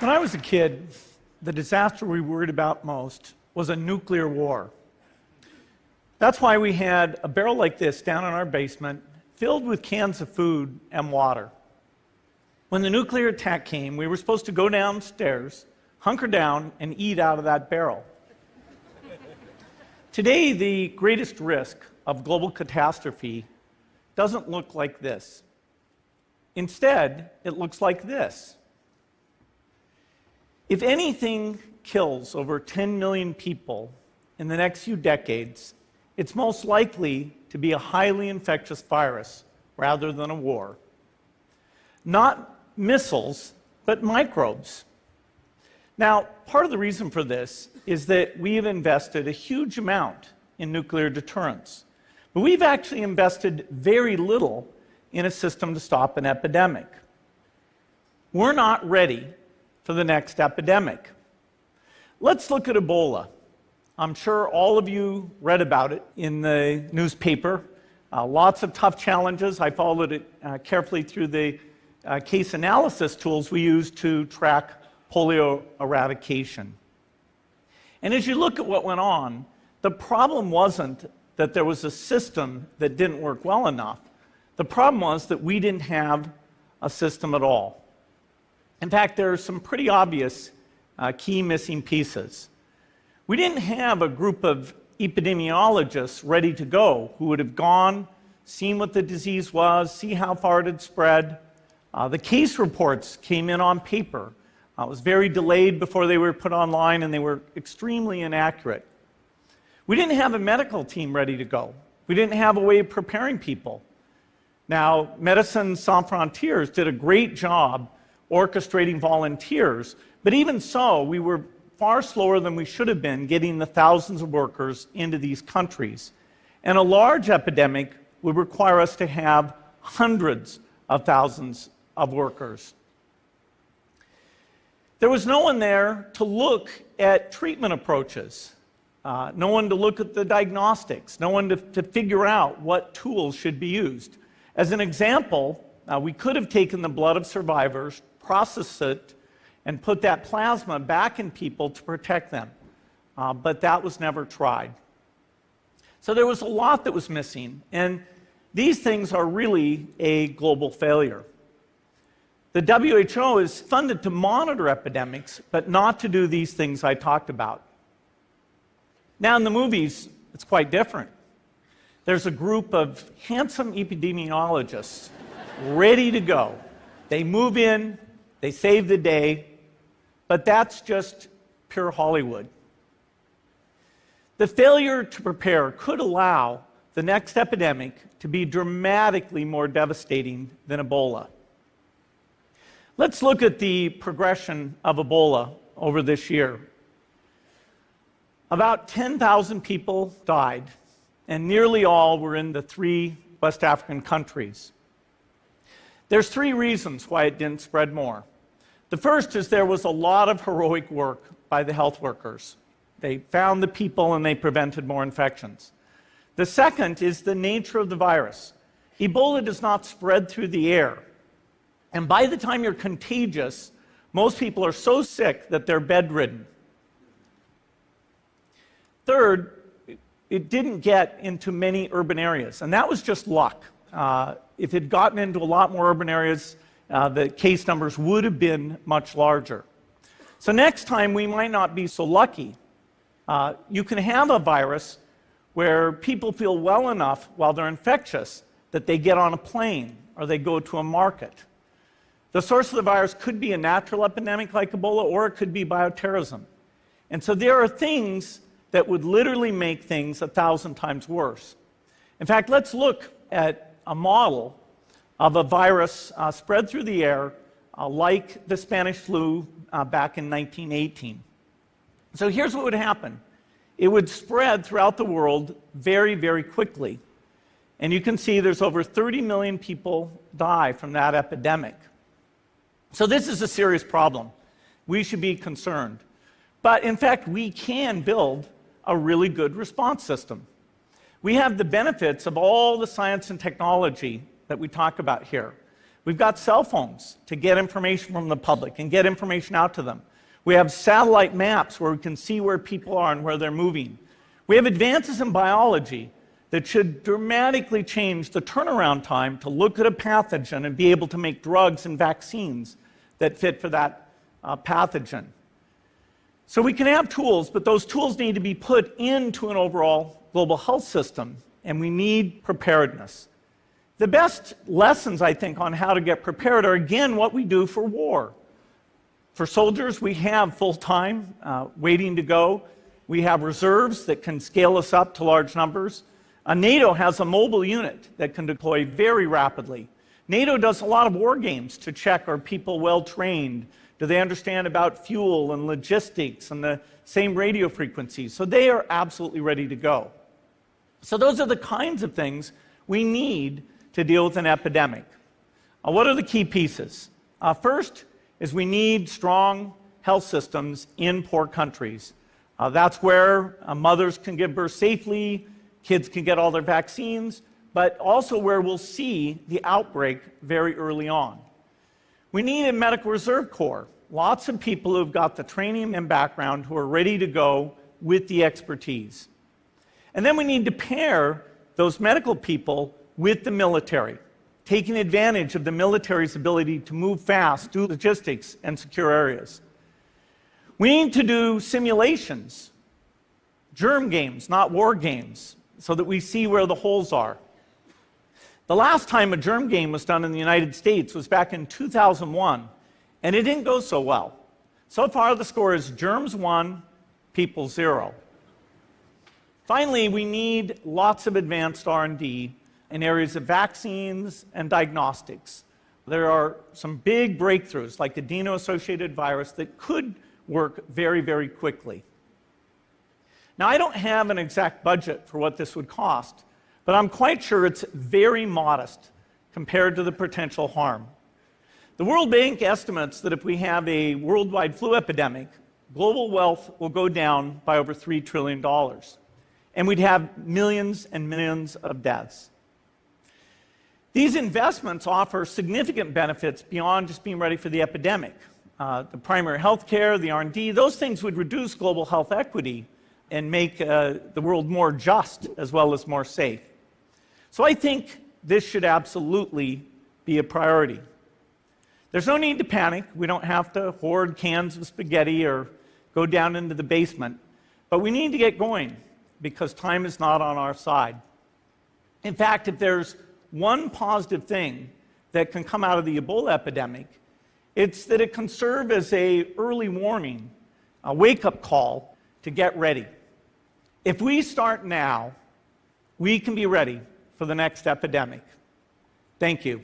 When I was a kid, the disaster we worried about most was a nuclear war. That's why we had a barrel like this down in our basement, filled with cans of food and water. When the nuclear attack came, we were supposed to go downstairs, hunker down, and eat out of that barrel. Today, the greatest risk of global catastrophe doesn't look like this. Instead, it looks like this. If anything kills over 10 million people in the next few decades, it's most likely to be a highly infectious virus rather than a war. Not missiles, but microbes. Now, part of the reason for this is that we have invested a huge amount in nuclear deterrence, but we've actually invested very little in a system to stop an epidemic. We're not ready for the next epidemic. Let's look at Ebola. I'm sure all of you read about it in the newspaper. Lots of tough challenges. I followed it carefully through the case analysis tools we use to track polio eradication. And as you look at what went on, the problem wasn't that there was a system that didn't work well enough. The problem was that we didn't have a system at all. In fact, there are some pretty obvious key missing pieces. We didn't have a group of epidemiologists ready to go who would have gone, seen what the disease was, see how far it had spread. The case reports came in on paper. It was very delayed before they were put online, and they were extremely inaccurate. We didn't have a medical team ready to go. We didn't have a way of preparing people. Now, Médecins Sans Frontières did a great job orchestrating volunteers, but even so, we were far slower than we should have been getting the thousands of workers into these countries. And a large epidemic would require us to have hundreds of thousands of workers. There was no one there to look at treatment approaches, no one to look at the diagnostics, no one to figure out what tools should be used. As an example, we could have taken the blood of survivors, processed it, and put that plasma back in people to protect them. But that was never tried. So there was a lot that was missing, and these things are really a global failure. The WHO is funded to monitor epidemics, but not to do these things I talked about. Now, in the movies, it's quite different. There's a group of handsome epidemiologists ready to go. They move in, they save the day, but that's just pure Hollywood. The failure to prepare could allow the next epidemic to be dramatically more devastating than Ebola. Let's look at the progression of Ebola over this year. About 10,000 people died, and nearly all were in the 3 West African countries. There's 3 reasons why it didn't spread more. The first is there was a lot of heroic work by the health workers. They found the people and they prevented more infections. The second is the nature of the virus. Ebola does not spread through the air. And by the time you're contagious, most people are so sick that they're bedridden. Third, it didn't get into many urban areas, and that was just luck. If it had gotten into a lot more urban areas, the case numbers would have been much larger. So next time, we might not be so lucky. You can have a virus where people feel well enough while they're infectious that they get on a plane or they go to a market. The source of the virus could be a natural epidemic like Ebola, or it could be bioterrorism. And so there are things that would literally make things 1,000 times worse. In fact, let's look at a model of a virus spread through the air like the Spanish flu back in 1918. So here's what would happen. It would spread throughout the world very, very quickly. And you can see there's over 30 million people die from that epidemic. So this is a serious problem. We should be concerned. But in fact, we can build a really good response system. We have the benefits of all the science and technology that we talk about here. We've got cell phones to get information from the public and get information out to them. We have satellite maps where we can see where people are and where they're moving. We have advances in biology that should dramatically change the turnaround time to look at a pathogen and be able to make drugs and vaccines that fit for that pathogen. So we can have tools, but those tools need to be put into an overall global health system, and we need preparedness. The best lessons, I think, on how to get prepared are, again, what we do for war. For soldiers, we have full-time waiting to go. We have reserves that can scale us up to large numbers. NATO has a mobile unit that can deploy very rapidly. NATO does a lot of war games to check, are people well-trained? Do they understand about fuel and logistics and the same radio frequencies? So they are absolutely ready to go. So those are the kinds of things we need to deal with an epidemic. What are the key pieces? First is we need strong health systems in poor countries. That's where mothers can give birth safely, kids can get all their vaccines, but also where we'll see the outbreak very early on. We need a medical reserve corps, lots of people who've got the training and background who are ready to go with the expertise. And then we need to pair those medical people with the military, taking advantage of the military's ability to move fast, do logistics, and secure areas. We need to do simulations, germ games, not war games, so that we see where the holes are. The last time a germ game was done in the United States was back in 2001, and it didn't go so well. So far, the score is germs 1, people 0. Finally, we need lots of advanced R&D in areas of vaccines and diagnostics. There are some big breakthroughs, like the adeno-associated virus, that could work very, very quickly. Now, I don't have an exact budget for what this would cost, but I'm quite sure it's very modest compared to the potential harm. The World Bank estimates that if we have a worldwide flu epidemic, global wealth will go down by over $3 trillion, and we'd have millions and millions of deaths. These investments offer significant benefits beyond just being ready for the epidemic. The primary health care, the R&D, those things would reduce global health equity and make the world more just as well as more safe. So I think this should absolutely be a priority. There's no need to panic. We don't have to hoard cans of spaghetti or go down into the basement. But we need to get going because time is not on our side. In fact, if there's one positive thing that can come out of the Ebola epidemic, it's that it can serve as an early warning, a wake-up call to get ready. If we start now, we can be ready for the next epidemic. Thank you.